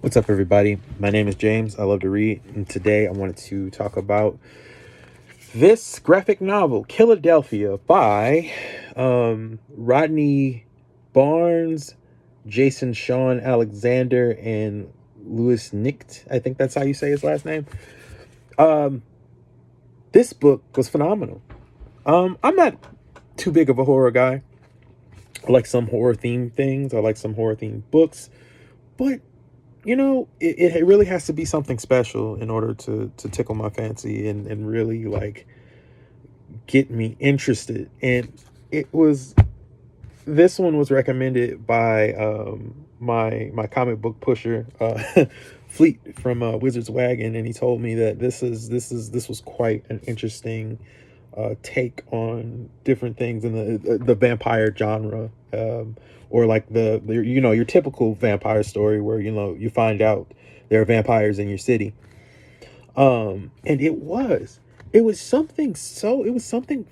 What's up, everybody? My name is James. I love to read, and today I wanted to talk about this graphic novel, Killadelphia, by Rodney Barnes, Jason Shawn Alexander, and Louis Nicht. I think that's how you say his last name. This book was phenomenal. I'm not too big of a horror guy. I like some horror themed things. I like some horror themed books, but it really has to be something special in order to tickle my fancy and really like get me interested. And it was this one was recommended by my comic book pusher, Fleet from Wizard's Wagon, and he told me that this was quite an interesting take on different things in the vampire genre, or like the your typical vampire story where you find out there are vampires in your city. And it was something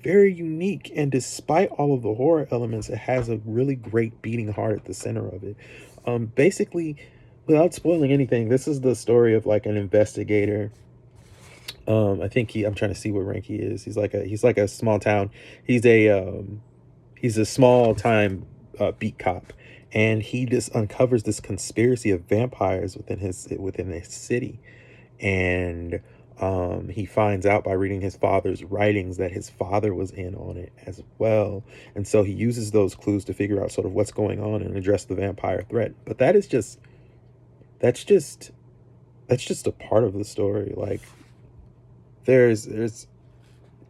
very unique, and despite all of the horror elements, it has a really great beating heart at the center of it. Basically, without spoiling anything, this is the story of like an investigator. I'm trying to see what rank he is. He's like a small town. He's a small time beat cop, and he just uncovers this conspiracy of vampires within his city. And he finds out by reading his father's writings that his father was in on it as well. And so he uses those clues to figure out sort of what's going on and address the vampire threat. But that's just a part of the story. Like there's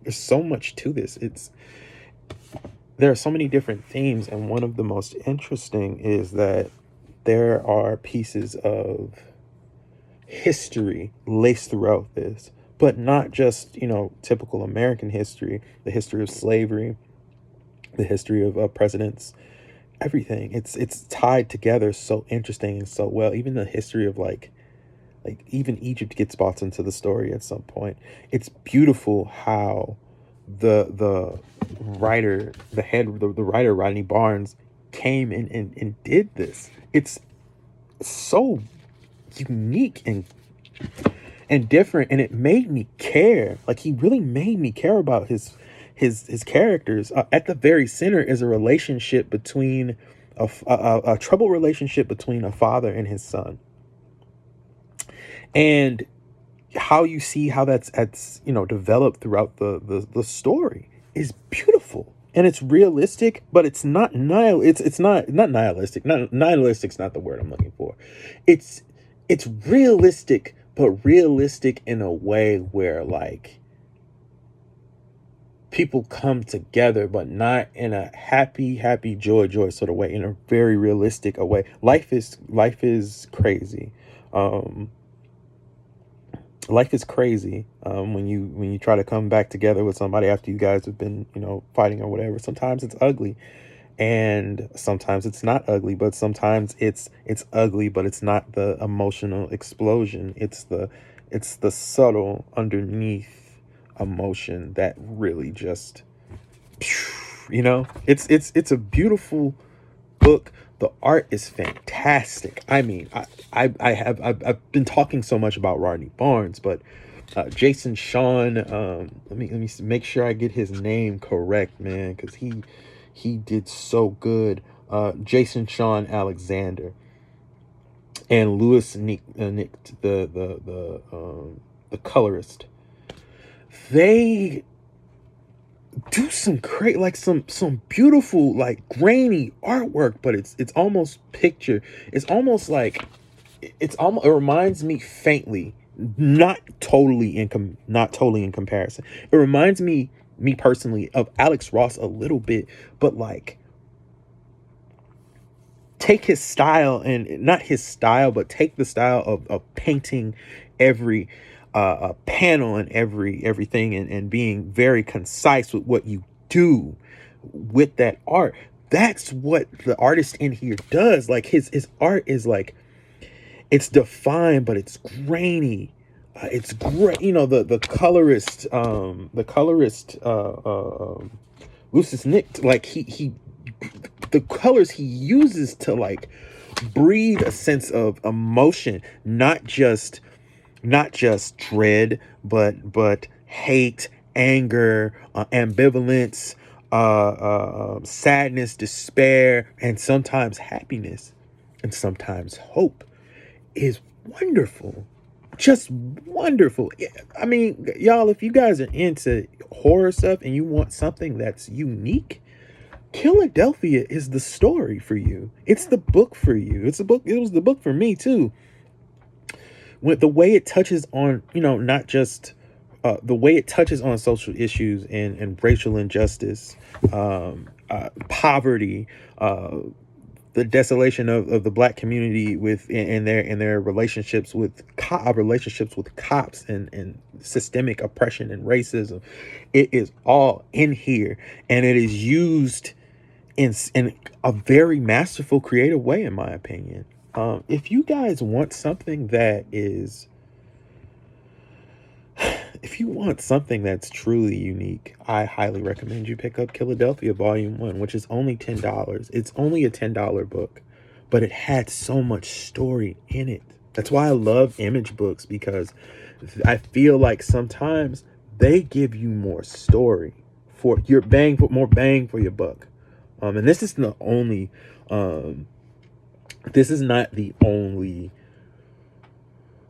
so much to this. There are so many different themes, and one of the most interesting is that there are pieces of history laced throughout this, but not just typical American history, the history of slavery, the history of presidents, everything. It's tied together so interesting and so well. Even the history of like even Egypt gets brought into the story at some point. It's beautiful how the writer, the writer Rodney Barnes came in and did this. It's so unique and different, and it made me care. Like, he really made me care about his characters. At the very center is a relationship between a troubled relationship between a father and his son, and how you see how that's developed throughout the story is beautiful. And it's realistic, but it's not it's not nihilistic. Not nihilistic's not the word I'm looking for. It's realistic, but realistic in a way where like people come together, but not in a happy joy sort of way, in a very realistic a way. Life is crazy. Life is crazy when you try to come back together with somebody after you guys have been fighting or whatever. Sometimes it's ugly, and sometimes it's not ugly, but sometimes it's ugly, but it's not the emotional explosion. It's the subtle underneath emotion that really just it's a beautiful book. The art is fantastic. I mean, I've been talking so much about Rodney Barnes, but Jason Shawn, let me make sure I get his name correct, man, because he did so good. Jason Shawn Alexander and Louis Nicht, the colorist. They do some great, like some beautiful, like grainy artwork, but it's almost picture. It's almost like it reminds me faintly, not totally in comparison. It reminds me personally of Alex Ross a little bit, but like take his style, and not his style, but take the style of painting every panel and everything, and being very concise with what you do with that art. That's what the artist in here does. Like his art is like, it's defined, but it's grainy. It's great. The colorist, Lucis Nick, like he the colors he uses to like breathe a sense of emotion, not just dread, but hate, anger, ambivalence, sadness, despair, and sometimes happiness, and sometimes hope, is wonderful. Just wonderful. I mean, y'all, if you guys are into horror stuff and you want something that's unique, Killadelphia is the story for you. It's the book for you. It's a book. It was the book for me too. With the way it touches on, not just the way it touches on social issues and racial injustice, poverty, the desolation of the black community with in their relationships with cops and systemic oppression and racism. It is all in here, and it is used in a very masterful, creative way, in my opinion. If you guys want something that is, if you want something that's truly unique, I highly recommend you pick up Killadelphia Volume 1, which is only $10. It's only a $10 book, but it had so much story in it. That's why I love Image books, because I feel like sometimes they give you more story for your more bang for your buck. And this is the only, this is not the only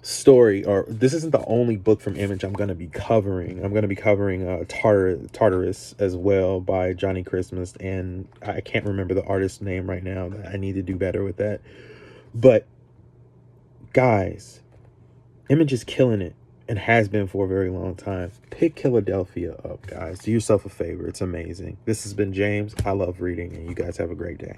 story, or this isn't the only book from Image I'm going to be covering. I'm going to be covering Tartarus as well by Johnny Christmas, and I can't remember the artist's name right now. I need to do better with that. But guys, Image is killing it and has been for a very long time. Pick Killadelphia up, guys. Do yourself a favor. It's amazing. This has been James. I love reading, and you guys have a great day.